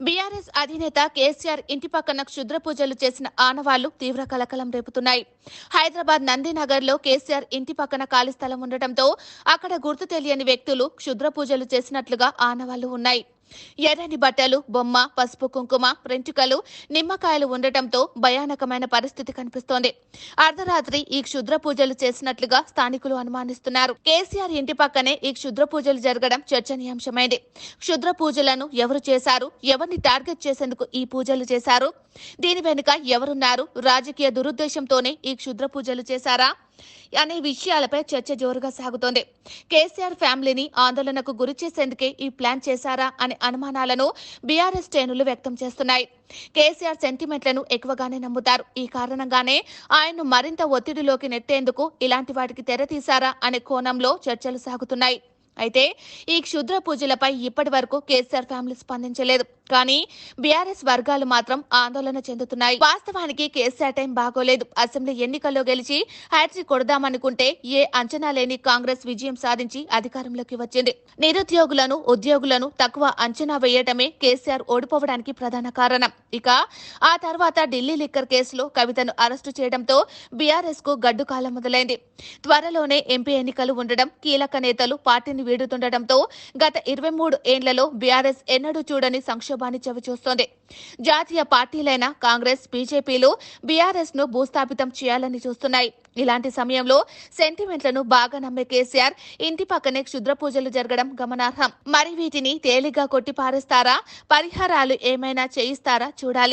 BRS అధినేత కేసీఆర్ ఇంటి పక్కన క్షుద్ర పూజలు చేసిన ఆనవాళ్లు తీవ్ర కలకలం రేపుతున్నాయి. హైదరాబాద్ నందినగర్లో కేసీఆర్ ఇంటి పక్కన ఖాళీ స్థలం ఉండటంతో అక్కడ గుర్తు తెలియని వ్యక్తులు క్షుద్ర పూజలు చేసినట్లుగా ఆనవాళ్లు ఉన్నాయి. ఎర్రని బట్టలు, బొమ్మ, పసుపు కుంకుమ, వెంట్రుకలు, నిమ్మకాయలు ఉండటంతో భయానకమైన పరిస్థితి కనిపిస్తోంది. అర్ధరాత్రి ఈ క్షుద్ర పూజలు చేసినట్లుగా స్థానికులు అనుమానిస్తున్నారు. కేసీఆర్ ఇంటి పక్కనే ఈ క్షుద్ర పూజలు జరగడం చర్చనీయాంశమైంది. క్షుద్ర పూజలను ఎవరు చేశారు? ఎవరిని టార్గెట్ చేసేందుకు ఈ పూజలు చేశారు? దీని వెనుక ఎవరున్నారు? రాజకీయ దురుద్దేశంతోనే ఈ క్షుద్ర పూజలు చేశారా అనే విషయాలపై చర్చ జోరుగా సాగుతోంది. కేసీఆర్ ఫ్యామిలీని ఆందోళనకు గురి చేసేందుకే ఈ ప్లాన్ చేశారా అనే అనుమానాలను బీఆర్ఎస్ శ్రేణులు వ్యక్తం చేస్తున్నాయి. కేసీఆర్ సెంటిమెంట్లను ఎక్కువగానే నమ్ముతారు. ఈ కారణంగానే ఆయన్ను మరింత ఒత్తిడిలోకి నెట్టేందుకు ఇలాంటి వాటికి తెరతీశారా అనే కోణంలో చర్చలు సాగుతున్నాయి. అయితే ఈ క్షుద్ర పూజలపై ఇప్పటి వరకు కేసీఆర్ ఫ్యామిలీ స్పందించలేదు. కానీ బీఆర్ఎస్ వర్గాలు మాత్రం ఆందోళన చెందుతున్నాయి. వాస్తవానికి కేసీఆర్ టైం బాగోలేదు. అసెంబ్లీ ఎన్నికల్లో గెలిచి హ్యాట్రిక్ కొడదామనుకుంటే ఏ అంచనా లేని కాంగ్రెస్ విజయం సాధించి అధికారంలోకి వచ్చింది. నిరుద్యోగులను, ఉద్యోగులను తక్కువ అంచనా వేయటమే కేసీఆర్ ఓడిపోవడానికి ప్రధాన కారణం. ఇక ఆ తర్వాత ఢిల్లీ లిక్కర్ కేసులో కవితను అరెస్టు చేయడంతో బీఆర్ఎస్ కు గడ్డు కాలం మొదలైంది. త్వరలోనే ఎంపీ ఎన్నికలు ఉండడం, కీలక నేతలు పార్టీని వీడుతుండటంతో గత 23 ఏళ్లలో బీఆర్ఎస్ ఎన్నడూ చూడని సంక్షోభాన్ని చవిచూస్తోంది. జాతీయ పార్టీలైన కాంగ్రెస్, బీజేపీలు బీఆర్ఎస్ ను భూస్థాపితం చేయాలని చూస్తున్నాయి. ఇలాంటి సమయంలో సెంటిమెంట్లను బాగా నమ్మే కేసీఆర్ ఇంటి పక్కనే క్షుద్ర పూజలు జరగడం గమనార్హం. మరి వీటిని తేలిగ్గా కొట్టి పారేస్తారా? పరిహారాలు ఏమైనా చేయిస్తారా? చూడాలి.